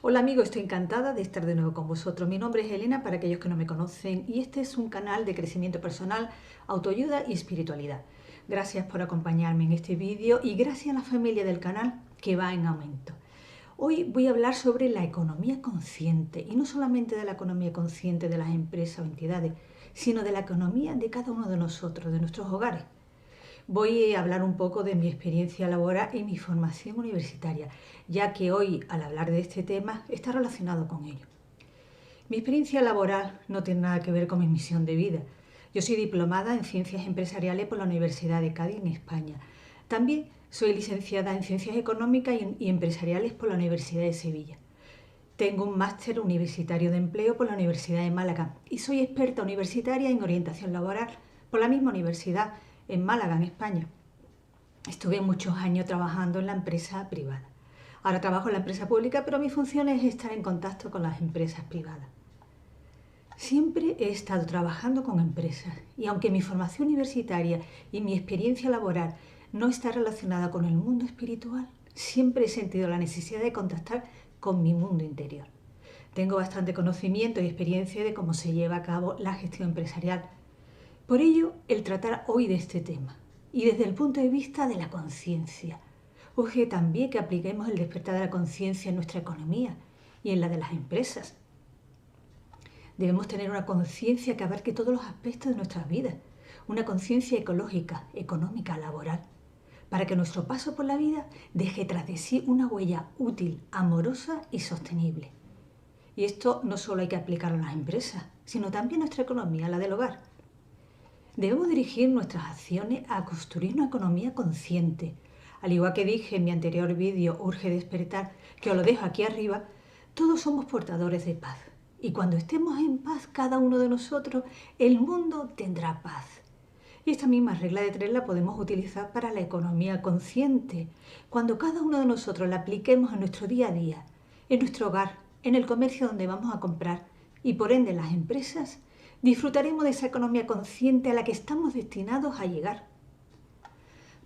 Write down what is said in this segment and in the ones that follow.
Hola amigos, estoy encantada de estar de nuevo con vosotros. Mi nombre es Elena, para aquellos que no me conocen, y este es un canal de crecimiento personal, autoayuda y espiritualidad. Gracias por acompañarme en este vídeo y gracias a la familia del canal que va en aumento. Hoy voy a hablar sobre la economía consciente, y no solamente de la economía consciente de las empresas o entidades, sino de la economía de cada uno de nosotros, de nuestros hogares. Voy a hablar un poco de mi experiencia laboral y mi formación universitaria, ya que hoy, al hablar de este tema, está relacionado con ello. Mi experiencia laboral no tiene nada que ver con mi misión de vida. Yo soy diplomada en Ciencias Empresariales por la Universidad de Cádiz, en España. También soy licenciada en Ciencias Económicas y Empresariales por la Universidad de Sevilla. Tengo un máster universitario de empleo por la Universidad de Málaga y soy experta universitaria en orientación laboral por la misma universidad en Málaga, en España. Estuve muchos años trabajando en la empresa privada. Ahora trabajo en la empresa pública, pero mi función es estar en contacto con las empresas privadas. Siempre he estado trabajando con empresas y aunque mi formación universitaria y mi experiencia laboral no está relacionada con el mundo espiritual, siempre he sentido la necesidad de contactar con mi mundo interior. Tengo bastante conocimiento y experiencia de cómo se lleva a cabo la gestión empresarial. Por ello, el tratar hoy de este tema y desde el punto de vista de la conciencia. Urge también que apliquemos el despertar de la conciencia en nuestra economía y en la de las empresas. Debemos tener una conciencia que abarque todos los aspectos de nuestras vidas, una conciencia ecológica, económica, laboral, para que nuestro paso por la vida deje tras de sí una huella útil, amorosa y sostenible. Y esto no solo hay que aplicarlo a las empresas, sino también a nuestra economía, la del hogar. Debemos dirigir nuestras acciones a construir una economía consciente. Al igual que dije en mi anterior vídeo, Urge despertar, que os lo dejo aquí arriba, todos somos portadores de paz. Y cuando estemos en paz cada uno de nosotros, el mundo tendrá paz. Y esta misma regla de tres la podemos utilizar para la economía consciente. Cuando cada uno de nosotros la apliquemos en nuestro día a día, en nuestro hogar, en el comercio donde vamos a comprar y por ende en las empresas, disfrutaremos de esa economía consciente a la que estamos destinados a llegar.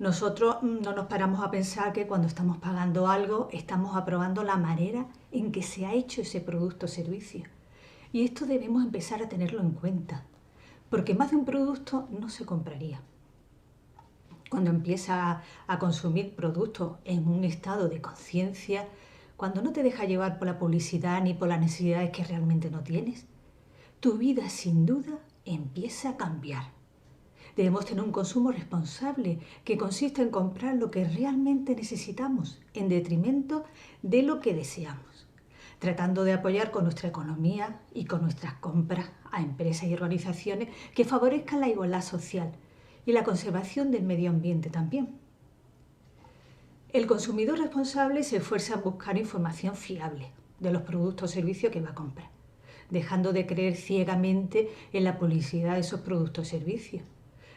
Nosotros no nos paramos a pensar que cuando estamos pagando algo estamos aprobando la manera en que se ha hecho ese producto o servicio. Y esto debemos empezar a tenerlo en cuenta, porque más de un producto no se compraría. Cuando empiezas a consumir productos en un estado de conciencia, cuando no te deja llevar por la publicidad ni por las necesidades que realmente no tienes, tu vida sin duda empieza a cambiar. Debemos tener un consumo responsable que consiste en comprar lo que realmente necesitamos en detrimento de lo que deseamos, tratando de apoyar con nuestra economía y con nuestras compras a empresas y organizaciones que favorezcan la igualdad social y la conservación del medio ambiente también. El consumidor responsable se esfuerza en buscar información fiable de los productos o servicios que va a comprar, dejando de creer ciegamente en la publicidad de esos productos o servicios.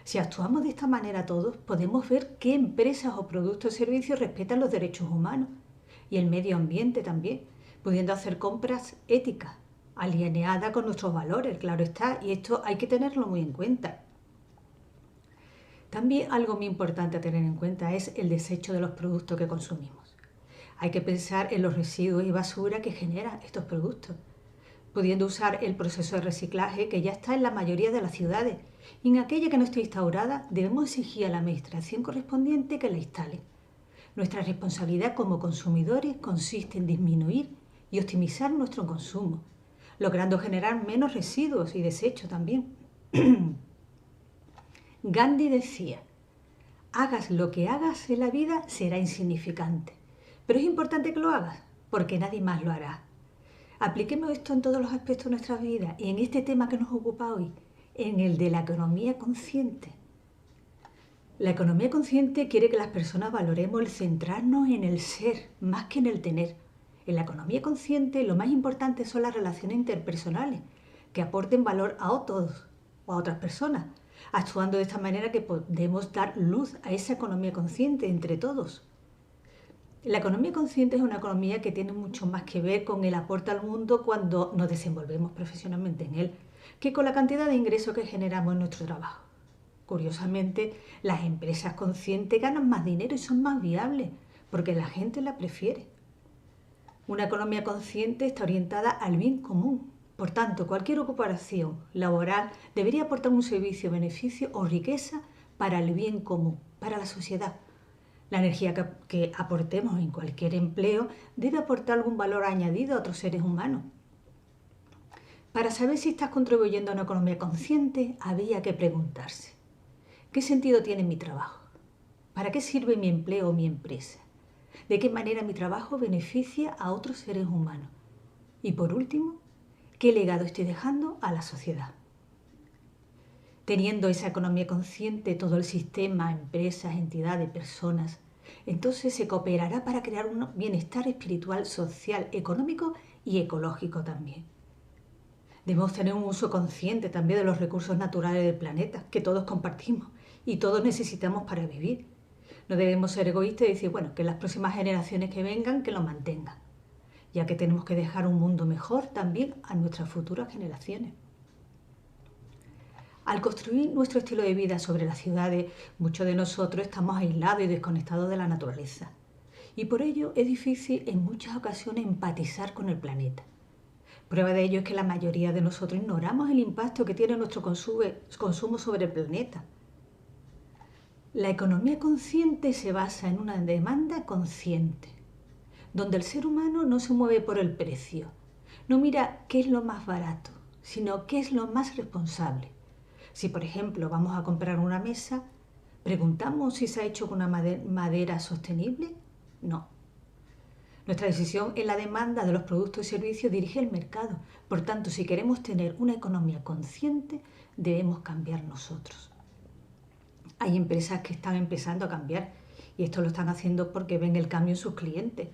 Si actuamos de esta manera todos, podemos ver qué empresas o productos o servicios respetan los derechos humanos y el medio ambiente también, pudiendo hacer compras éticas, alineadas con nuestros valores, claro está, y esto hay que tenerlo muy en cuenta. También algo muy importante a tener en cuenta es el desecho de los productos que consumimos. Hay que pensar en los residuos y basura que generan estos productos, pudiendo usar el proceso de reciclaje que ya está en la mayoría de las ciudades, y en aquella que no esté instaurada debemos exigir a la administración correspondiente que la instale. Nuestra responsabilidad como consumidores consiste en disminuir y optimizar nuestro consumo, logrando generar menos residuos y desechos también. Gandhi decía: hagas lo que hagas en la vida será insignificante, pero es importante que lo hagas porque nadie más lo hará. Apliquemos esto en todos los aspectos de nuestra vida y en este tema que nos ocupa hoy, en el de la economía consciente. La economía consciente quiere que las personas valoremos el centrarnos en el ser más que en el tener. En la economía consciente lo más importante son las relaciones interpersonales, que aporten valor a todos o a otras personas, actuando de esta manera que podemos dar luz a esa economía consciente entre todos. La economía consciente es una economía que tiene mucho más que ver con el aporte al mundo cuando nos desenvolvemos profesionalmente en él, que con la cantidad de ingresos que generamos en nuestro trabajo. Curiosamente, las empresas conscientes ganan más dinero y son más viables, porque la gente la prefiere. Una economía consciente está orientada al bien común. Por tanto, cualquier ocupación laboral debería aportar un servicio, beneficio o riqueza para el bien común, para la sociedad. La energía que aportemos en cualquier empleo debe aportar algún valor añadido a otros seres humanos. Para saber si estás contribuyendo a una economía consciente, habría que preguntarse: ¿qué sentido tiene mi trabajo? ¿Para qué sirve mi empleo o mi empresa? ¿De qué manera mi trabajo beneficia a otros seres humanos? Y por último, ¿qué legado estoy dejando a la sociedad? Teniendo esa economía consciente, todo el sistema, empresas, entidades, personas, entonces se cooperará para crear un bienestar espiritual, social, económico y ecológico también. Debemos tener un uso consciente también de los recursos naturales del planeta, que todos compartimos y todos necesitamos para vivir. No debemos ser egoístas y decir, bueno, que las próximas generaciones que vengan, que lo mantengan, ya que tenemos que dejar un mundo mejor también a nuestras futuras generaciones. Al construir nuestro estilo de vida sobre las ciudades, muchos de nosotros estamos aislados y desconectados de la naturaleza. Y por ello es difícil en muchas ocasiones empatizar con el planeta. Prueba de ello es que la mayoría de nosotros ignoramos el impacto que tiene nuestro consumo sobre el planeta. La economía consciente se basa en una demanda consciente, donde el ser humano no se mueve por el precio, no mira qué es lo más barato, sino qué es lo más responsable. Si, por ejemplo, vamos a comprar una mesa, ¿preguntamos si se ha hecho con una madera sostenible? No. Nuestra decisión en la demanda de los productos y servicios dirige el mercado. Por tanto, si queremos tener una economía consciente, debemos cambiar nosotros. Hay empresas que están empezando a cambiar y esto lo están haciendo porque ven el cambio en sus clientes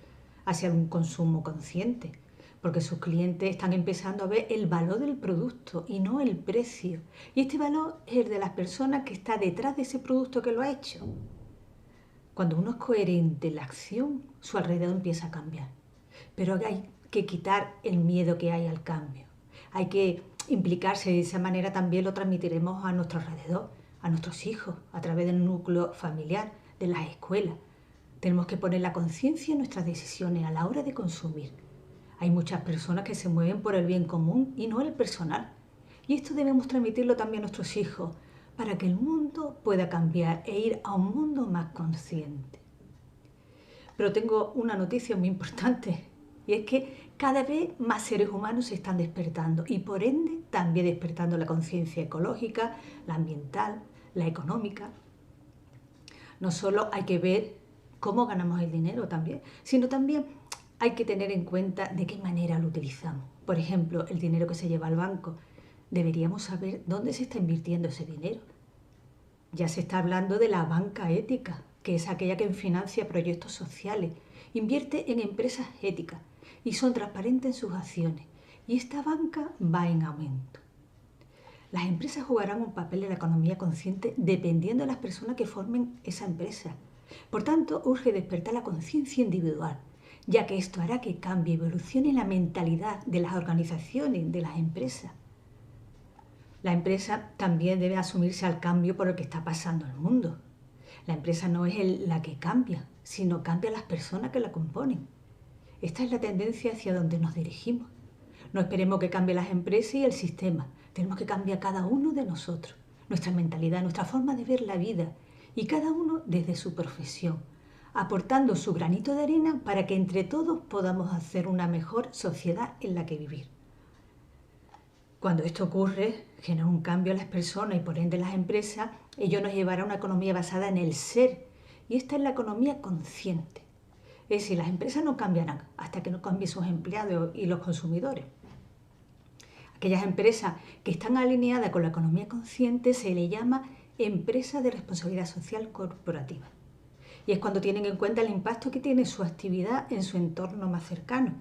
hacia un consumo consciente, porque sus clientes están empezando a ver el valor del producto y no el precio. Y este valor es el de las personas que está detrás de ese producto que lo ha hecho. Cuando uno es coherente en la acción, su alrededor empieza a cambiar. Pero hay que quitar el miedo que hay al cambio. Hay que implicarse, de esa manera también lo transmitiremos a nuestro alrededor, a nuestros hijos, a través del núcleo familiar, de las escuelas. Tenemos que poner la conciencia en nuestras decisiones a la hora de consumir. Hay muchas personas que se mueven por el bien común y no el personal. Y esto debemos transmitirlo también a nuestros hijos, para que el mundo pueda cambiar e ir a un mundo más consciente. Pero tengo una noticia muy importante, y es que cada vez más seres humanos se están despertando y por ende también despertando la conciencia ecológica, la ambiental, la económica. No solo hay que ver cómo ganamos el dinero también, sino también hay que tener en cuenta de qué manera lo utilizamos. Por ejemplo, el dinero que se lleva al banco. Deberíamos saber dónde se está invirtiendo ese dinero. Ya se está hablando de la banca ética, que es aquella que financia proyectos sociales, invierte en empresas éticas y son transparentes en sus acciones. Y esta banca va en aumento. Las empresas jugarán un papel en la economía consciente dependiendo de las personas que formen esa empresa. Por tanto, urge despertar la conciencia individual, ya que esto hará que cambie y evolucione la mentalidad de las organizaciones, de las empresas. La empresa también debe asumirse al cambio por lo que está pasando en el mundo. La empresa no es la que cambia, sino cambia las personas que la componen. Esta es la tendencia hacia donde nos dirigimos. No esperemos que cambie las empresas y el sistema. Tenemos que cambiar cada uno de nosotros, nuestra mentalidad, nuestra forma de ver la vida y cada uno desde su profesión, aportando su granito de arena para que entre todos podamos hacer una mejor sociedad en la que vivir. Cuando esto ocurre, genera un cambio en las personas y por ende en las empresas, ello nos llevará a una economía basada en el ser. Y esta es la economía consciente. Es decir, las empresas no cambiarán hasta que no cambien sus empleados y los consumidores. Aquellas empresas que están alineadas con la economía consciente se le llama empresas de responsabilidad social corporativa. Y es cuando tienen en cuenta el impacto que tiene su actividad en su entorno más cercano,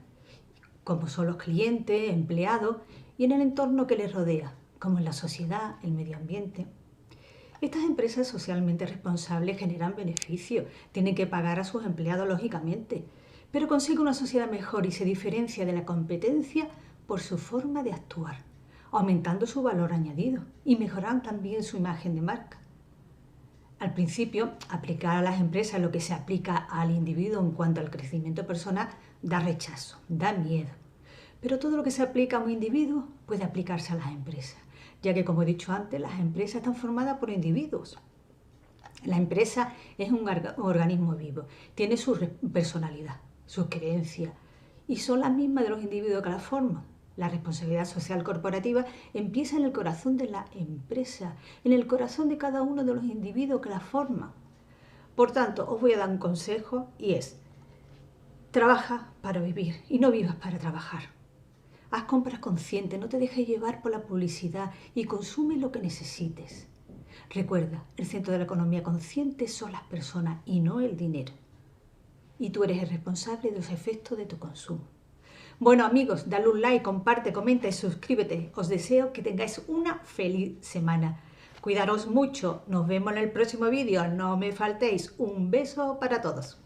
como son los clientes, empleados y en el entorno que les rodea, como en la sociedad, el medio ambiente. Estas empresas socialmente responsables generan beneficios, tienen que pagar a sus empleados lógicamente, pero consiguen una sociedad mejor y se diferencia de la competencia por su forma de actuar, aumentando su valor añadido y mejoran también su imagen de marca. Al principio, aplicar a las empresas lo que se aplica al individuo en cuanto al crecimiento personal da rechazo, da miedo. Pero todo lo que se aplica a un individuo puede aplicarse a las empresas, ya que, como he dicho antes, las empresas están formadas por individuos. La empresa es un organismo vivo, tiene su personalidad, sus creencias, y son las mismas de los individuos que la forman. La responsabilidad social corporativa empieza en el corazón de la empresa, en el corazón de cada uno de los individuos que la forman. Por tanto, os voy a dar un consejo y es: trabaja para vivir y no vivas para trabajar. Haz compras conscientes, no te dejes llevar por la publicidad y consume lo que necesites. Recuerda, el centro de la economía consciente son las personas y no el dinero. Y tú eres el responsable de los efectos de tu consumo. Bueno, amigos, dale un like, comparte, comenta y suscríbete. Os deseo que tengáis una feliz semana. Cuidaros mucho. Nos vemos en el próximo vídeo. No me faltéis. Un beso para todos.